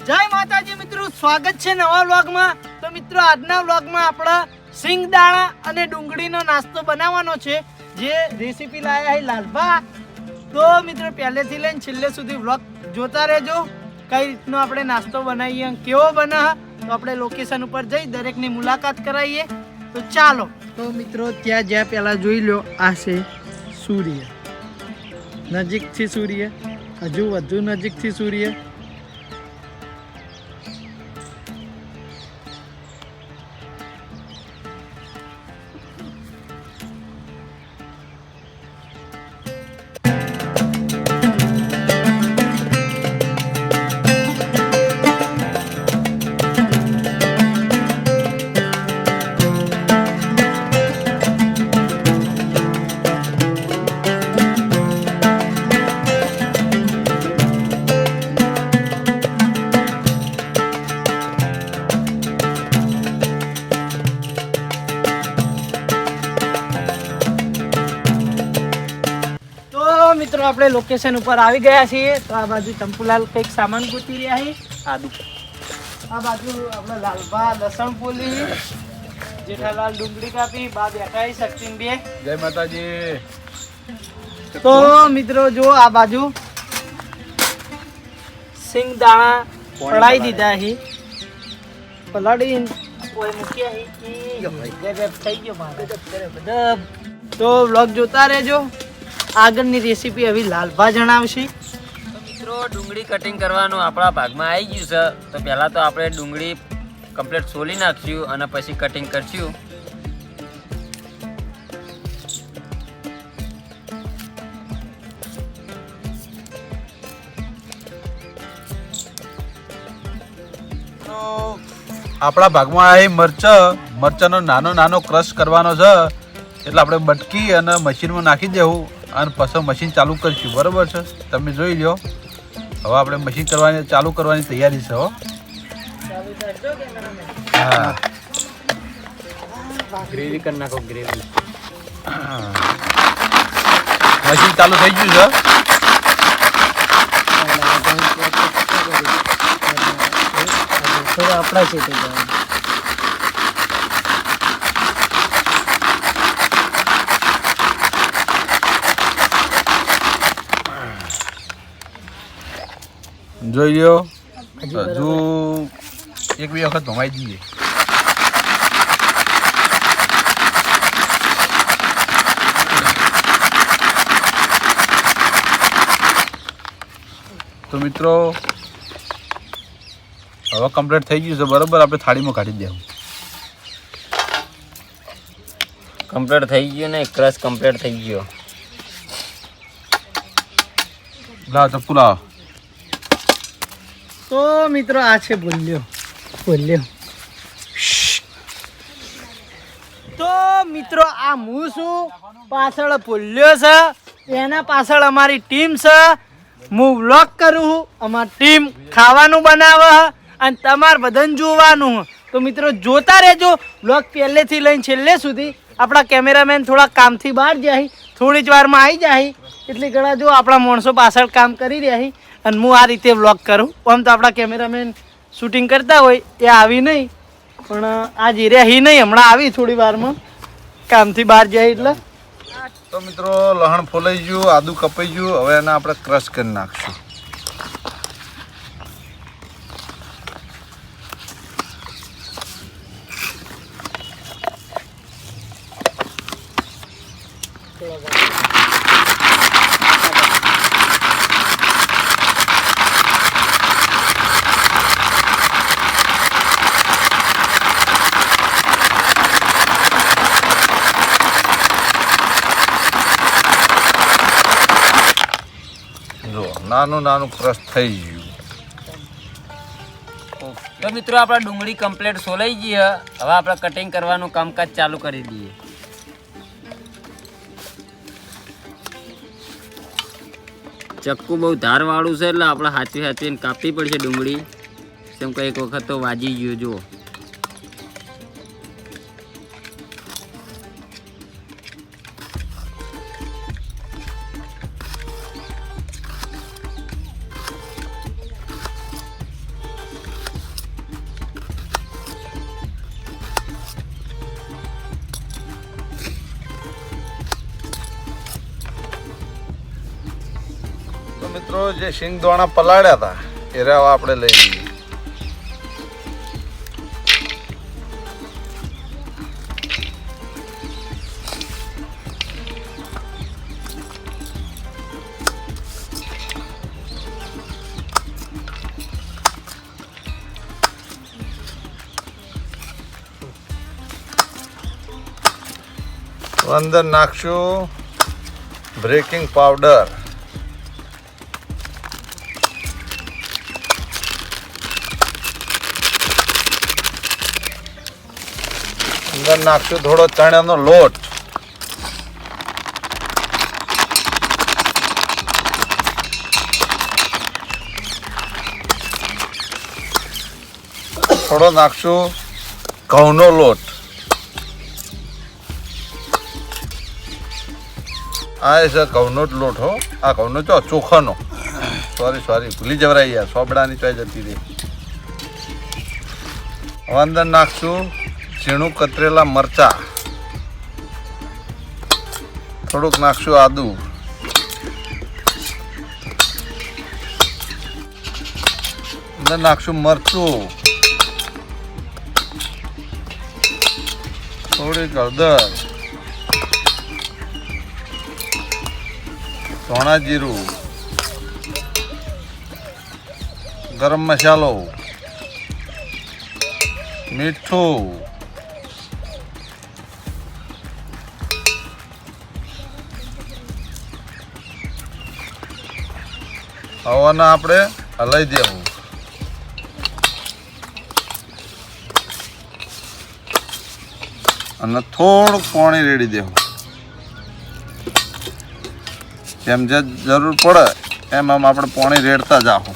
જય માતાજી મિત્રો, સ્વાગત છે નવા વ્લોગમાં। તો મિત્રો આજના વ્લોગમાં આપણે સિંગદાણા અને ડુંગળીનો નાસ્તો બનાવવાનો છે, જે રેસીપી લાયા છે લાલભા। તો મિત્રો પહેલેથી લઈને છેલ્લે સુધી વ્લોગ જોતા રહેજો, કઈ રીતનો આપણે નાસ્તો બનાવીએ, કેવો બને, તો આપણે લોકેશન ઉપર જઈ દરેકની મુલાકાત કરાવીએ। તો ચાલો। તો મિત્રો ત્યાં જ્યાં પહેલા જોઈ લો, આ છે સૂર્ય, નજીકથી સૂર્ય, હજુ વધુ નજીકથી સૂર્ય। મિત્રો આપણે લોકેશન ઉપર આવી ગયા છીએ। તો આ બાજુ ચંપુલાલ કંઈક સામાન ગોતી રહ્યા છે, આ બાજુ આપણે લાલભા લસણ ફોલી, જેઠાલાલ ડુંગળી કાપી, બા બેઠા છે શક્તિન બે। જય માતાજી। તો મિત્રો જો આ બાજુ સિંગદાણા પડાઈ દીધા છે, પલાળી કોઈ મૂક્યા છે, થઈ ગયો મારે। તો વ્લોગ જોતા રહેજો, આગળની રેસીપી હવે લાલભા જણાવશે। તો મિત્રો ડુંગળી કટિંગ કરવાનું આપણા ભાગમાં આવી ગયું છે। તો પહેલાં તો આપણે ડુંગળી કમ્પ્લીટ સોલી નાખશું અને પછી કટિંગ કરશું। તો આપણા ભાગમાં આ મરચાનો નાનો નાનો ક્રશ કરવાનો છે, એટલે આપણે બટકી અને મશીનમાં નાખી દેવું અને પછી મશીન ચાલુ કરીશું, બરાબર છે? તમે જોઈ લો। હવે આપણે મશીન ચાલુ કરવાની તૈયારી છે। હો, હા, ગ્રેવી કરી નાખો, ગ્રેવી। મશીન ચાલુ થઈ ગયું છે। આપણા છે જોઈ લ્યો, હજુ એક બે વખત ભમાઈ દઈએ। તો મિત્રો હવે કમ્પ્લીટ થઈ ગયું છે, બરાબર? આપણે થાળીમાં કાઢી દેવું। કમ્પ્લીટ થઈ ગયું ને, ક્રશ કમ્પ્લીટ થઈ ગયો। લાવ ચપ્પુ લાવ। તો મિત્રો આ છે બોલ્યો। તો મિત્રો આ હું છું, પાછળ બોલ્યો છે, એના પાછળ અમારી ટીમ છે। હું વ્લોગ કરું, અમારી ટીમ ખાવાનું બનાવે અને તમારે બધાને જોવાનું। તો મિત્રો જોતા રહેજો વ્લોગ પહેલેથી લઈને છેલ્લે સુધી। આપણા કેમેરામેન થોડા કામથી બહાર જાય, થોડી જ વારમાં આવી જાય, એટલે ઘણા જો આપણા માણસો પાછળ કામ કરી રહ્યા છે અને હું આ રીતે વ્લોગ કરું। આમ તો આપણા કેમેરામેન શૂટિંગ કરતા હોય એ આવી નહીં, પણ આ જે રહ્યા હી નહીં, હમણાં આવી થોડી વારમાં, કામથી બહાર જાય એટલે। તો મિત્રો લહણ ફોલાઈ ગયું, આદુ કપાઈ ગયું, હવે એને આપણે ક્રશ કરી નાખશું। નાનું નાનું ક્રશ થઈ ગયું। તો મિત્રો આપણા ડુંગળી કમ્પ્લીટ સોલાઈ ગઈ છે, હવે આપણે કટિંગ કરવાનું કામકાજ ચાલુ કરી દઈએ। ચક્કુ બહુ ધારવાળું છે, એટલે આપણે હાથીને કાપવી પડશે ડુંગળી, કેમ કે એક વખત તો વાજી ગયું। જુઓ, મિત્રો જે શિંગ દોણા પલાળ્યા હતા એ રહ્યા આપણે લઈ લઈએ. અંદર નાખશું બ્રેકિંગ પાવડર. અંદર નાખશું થોડો ચણાનો લોટ. થોડો નાખશું ઘઉંનો લોટ. આ છે ઘઉંનો જ લોટ હો. આ ઘઉંનો ચોખાનો. સોરી ભૂલી જવરાઈ યાર, સોબડાની ચોઈ જતી રહી. હવે અંદર નાખશું ઝીણું કતરેલા મરચા. થોડુંક નાખશું આદુ. અંદર નાખશું મરચું. થોડીક હળદર, ધોણા જીરું, ગરમ મસાલો, મીઠું, હવાને આપણે હલાવી દેવું. અને થોડુંક પાણી રેડી દેવું. જેમ જે જરૂર પડે એમ આપણે પાણી રેડતા જાઓ.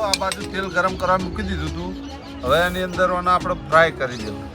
આ બાજુ તેલ ગરમ કરવા મૂકી દીધું હતું. હવે એની અંદર આપણે ફ્રાય કરી દેવું.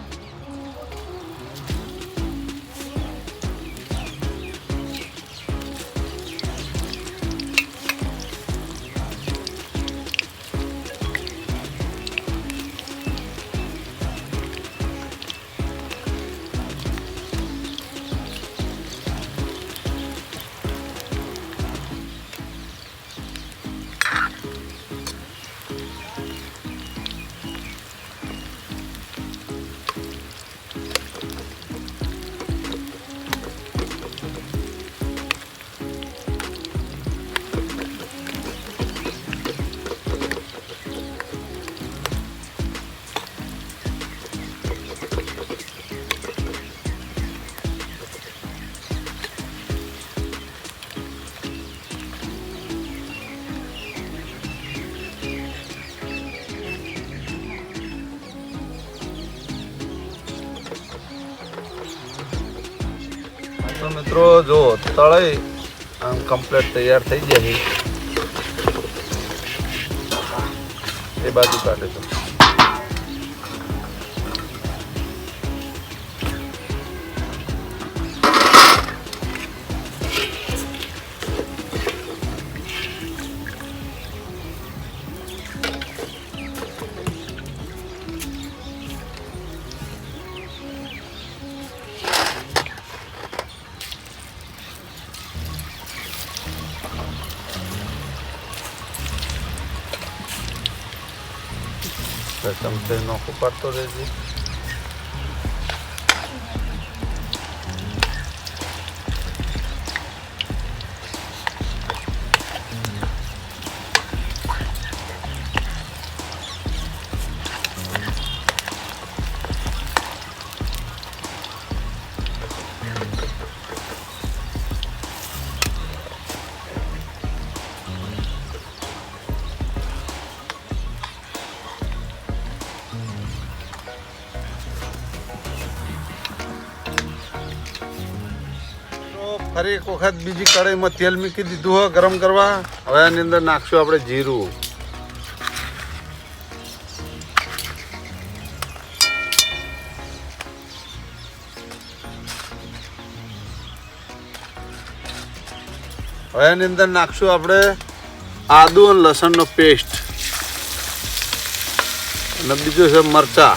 તો મિત્રો જો તળાઈ આમ કમ્પ્લીટ તૈયાર થઈ જાય એ બાજુ કાઢે છે. ચમચે નોખું પાડતો રહેજે. ફરી એક વખત બીજી કઢાઈમાં તેલ મૂકી દીધું હોય ગરમ કરવા. હવે આની અંદર નાખશું આપણે જીરું. હવે આની અંદર નાખશું આપણે આદુ અને લસણનો પેસ્ટ અને બીજું છે મરચા.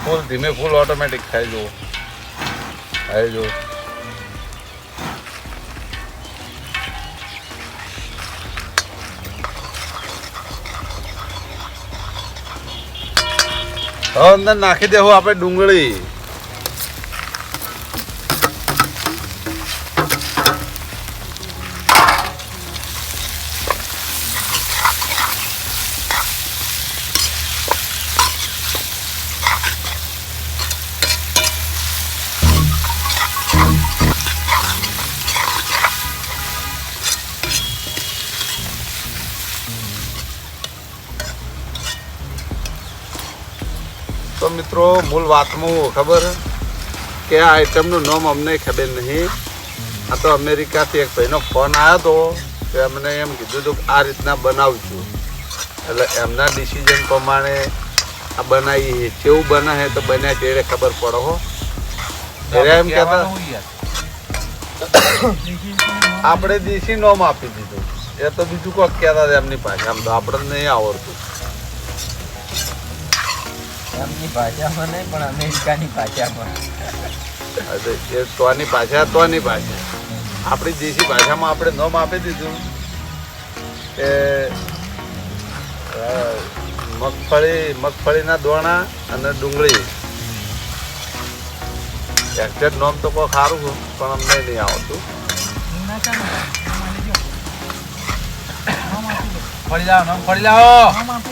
ફૂલ ધીમે ફૂલ ઓટોમેટિક થાય જો થાય જો. હવે અંદર નાખી દેવું આપણે ડુંગળી. તો મિત્રો મૂળ વાતમાં હું ખબર કે આ આઈટમનું નામ અમને ખબર નહીં. આ તો અમેરિકાથી એક ભાઈનો ફોન આવ્યો હતો કે અમને એમ કીધું હતું કે આ રીતના બનાવશું, એટલે એમના ડિસિઝન પ્રમાણે આ બનાવી. કેવું બને છે તો બન્યા ચેડે ખબર પડે હો. એમ કહેતા આપણે દેશી નામ આપી દીધું, એ તો બીજું કોઈક કહેતા હતા એમની પાસે. આમ તો આપણે નહીં આવડતું. એમની ભાષામાં નહીં પણ અમેરિકાની ભાષામાં. એ તોની ભાષા તોની ભાષા. આપણી દેશી ભાષામાં આપણે નામ આપી દીધું કે મગફળીના દોણા અને ડુંગળી. એક્ઝેક્ટ નામ તો કોઈ સારું છે પણ અમને નહીં આવડતું.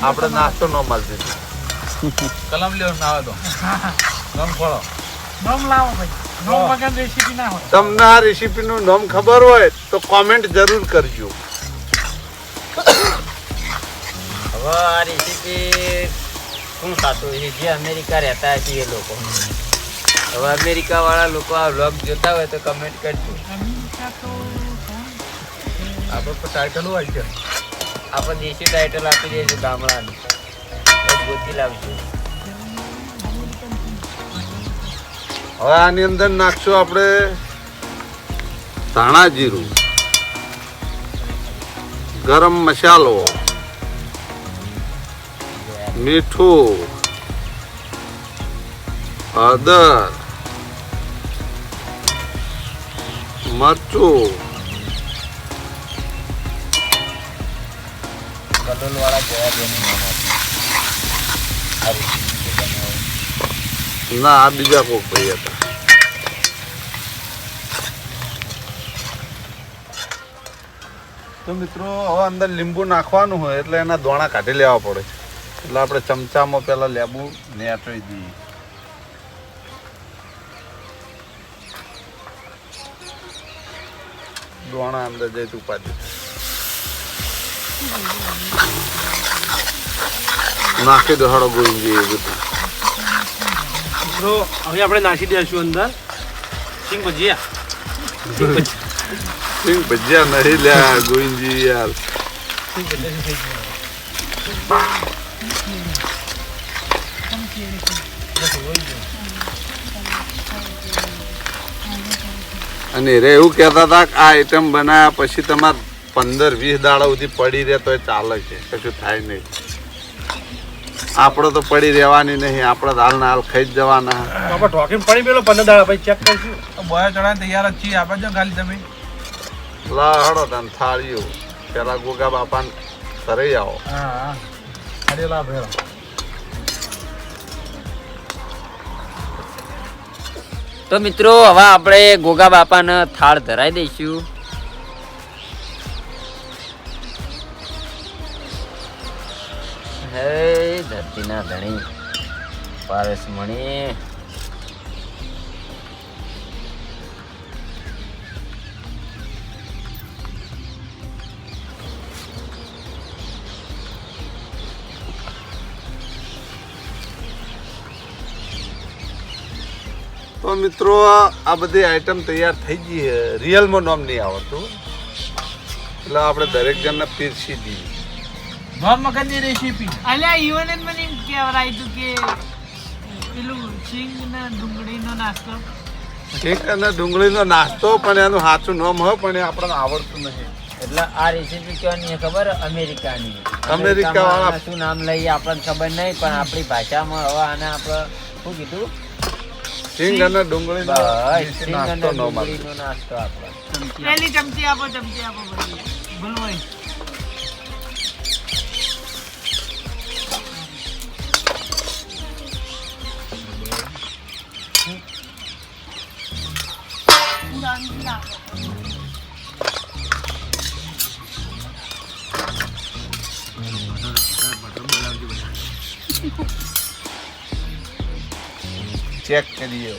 આપણે નાસ્તો નામ આપી દીધું. કલમ લેવો ના આવે તો નામ ખોળો નામ લાવો ભાઈ. નામ વગર રેસીપી ના હોય. તમને આ રેસીપીનું નામ ખબર હોય તો કોમેન્ટ જરૂર કરજો. હવે આ રેસીપી શું ખાતું છે જે અમેરિકા રહેતા હશે એ લોકો. હવે અમેરિકા વાળા લોકો આ વ્લોગ જોતા હોય તો કમેન્ટ કરજો. આપણે તો ટાઇટલ હોય છે. આપણે દેશી ટાઇટલ આપી દઈશું ગામડાનું. ગોતી લાવશું. હવે આની અંદર નાખશું આપણે ધાણા જીરું, ગરમ મસાલો, મીઠું, હળદર, મરચું, કલોલ વાળા કહેવા જેનું નામ ના આ બીજા કોઈ ભાઈ હતા. તો મિત્રો હવે અંદર લીંબુ નાખવાનું હોય એટલે એના દોણા કાઢી લેવા પડે. એટલે આપણે ચમચામાં પહેલા લીંબુ નેટવી દઈએ. દોણા અંદર જઈ ઉપાડી નાખી દો. હળો ગોઈ જઈએ બધું. મિત્રો હવે આપણે નાખી દઈશું અંદર સિંગ ભજીયા. સિંગ ભજીયા નહીં લ્યા ગોવિંદજી યાર. અને રે એવું કહેતા હતા કે આ આઈટમ બનાવ્યા પછી તમારે 15-20 દાડા સુધી પડી રહે તો એ ચાલે છે, કશું થાય નહીં. આપણે તો પડી રહેવાની નહીં, આપણે હાલ ના હાલ ખાઈ જ જવાના. આપણે ઢોકીને પડી પેલો 15 દાડા પછી ચેક કરીશું. બોયા ચડાને તૈયાર જ છીએ આપણે. જો ખાલી તમે લા હળો તને થાળીઓ પેલા ગોગા બાપા ઘરે આવો. હા અરે લા ભેળા તો મિત્રો હવે આપણે ગોગા બાપાને થાળ ધરાઈ દઈશું. હે ધરતીના ધણી પારસમણી, તો મિત્રો આ બધી આઈટમ તૈયાર થઈ ગઈ છે. રિયલમાં નામ નહીં આવડતું એટલે આપણે દરેક જણને પીરસી દઈએ. મગજની રેસીપી અલ્યા ઈવન જ મને એમ કહેવાય તું કે પેલું સિંગ ને ડુંગળીનો નાસ્તો. ઠીક અને ડુંગળીનો નાસ્તો પણ એનું સાચું નામ હોય પણ એ આપણને આવડતું નથી. એટલે આ રેસીપી ક્યાંની ખબર? અમેરિકાની. અમેરિકાવાળા અમેરિકામાં શું નામ લઈએ આપણને ખબર નહીં, પણ આપણી ભાષામાં હવે આને આપણે શું કીધું? સિંગ અને ડુંગળીનો બસ, સિંગ અને નાસ્તો નામ આપ્યું. ડુંગળીનો નાસ્તો આપણે. પહેલી ચમચી આપો બધી ભૂલવાય. ચેક કરીએ.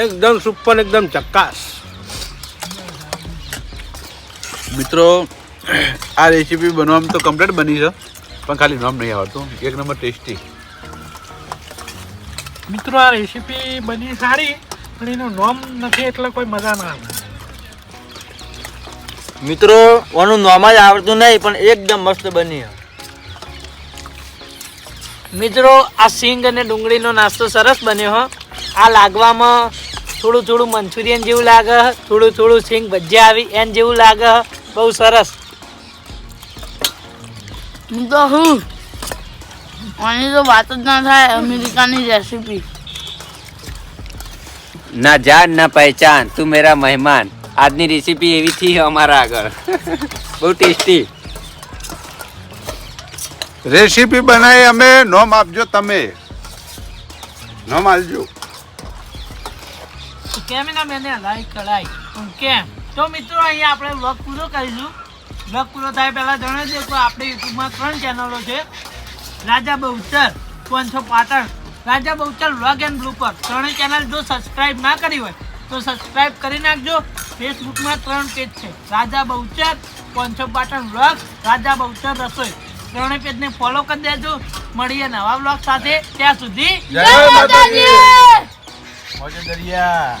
એકદમ સુપર, એકદમ ચક્કાસ. મિત્રો આ રેસીપી બનવામાં તો કમ્પ્લીટ બની છે પણ ખાલી નામ નહીં આવડતું. એક નંબર ટેસ્ટી. મિત્રો આ રેસીપી બની સારી, પણ એનું નામ નથી એટલે કોઈ મજા ના આવે. મિત્રો ઓનું નામ જ આવડતું નહીં, પણ એકદમ મસ્ત બની. મિત્રો આ સિંગ અને ડુંગળીનો નાસ્તો સરસ બન્યો હો. આ લાગવામાં થોડું થોડું મંચુરિયન જેવું લાગે, થોડું થોડું સિંગ ભજીયા આવી એન જેવું લાગે. બહુ સરસ. હું તો આની તો વાત જ ના થાય. અમેરિકાની રેસીપી. ના જાન ના પહેચાન, તું મેરા મહેમાન. આજની રેસીપી એવી થી અમારા આગળ. બહુ ટેસ્ટી. રેસીપી બનાવી અમે નામ આપજો. તમે નામ આપજો. કેમ ના મેને લાઈક કરાય કેમ? તો મિત્રો અહીંયા આપણે વ્લોગ પૂરો કરીશું. વ્લોગ પૂરો થાય પહેલા જણાવી દઉં તો આપણે યુટ્યુબમાં 3 ચેનલો છે. રાજા બહુચર, કોન્સો પાટણ, રાજા બહુચર વ્લોગ એન્ડ બ્લુપર. ત્રણેય ચેનલ જો સબસ્ક્રાઇબ ના કરી હોય તો સબસ્ક્રાઇબ કરી નાખજો. ફેસબુકમાં 3 પેજ છે. રાજા બહુચર, કોન્સો પાટણ વ્લોગ, રાજા બહુચર રસોઈ. ત્રણેય પેજને ફોલો કરી દેજો. મળીએ નવા વ્લોગ સાથે. ત્યાં સુધી જય માતાજી. મોજે દરિયા.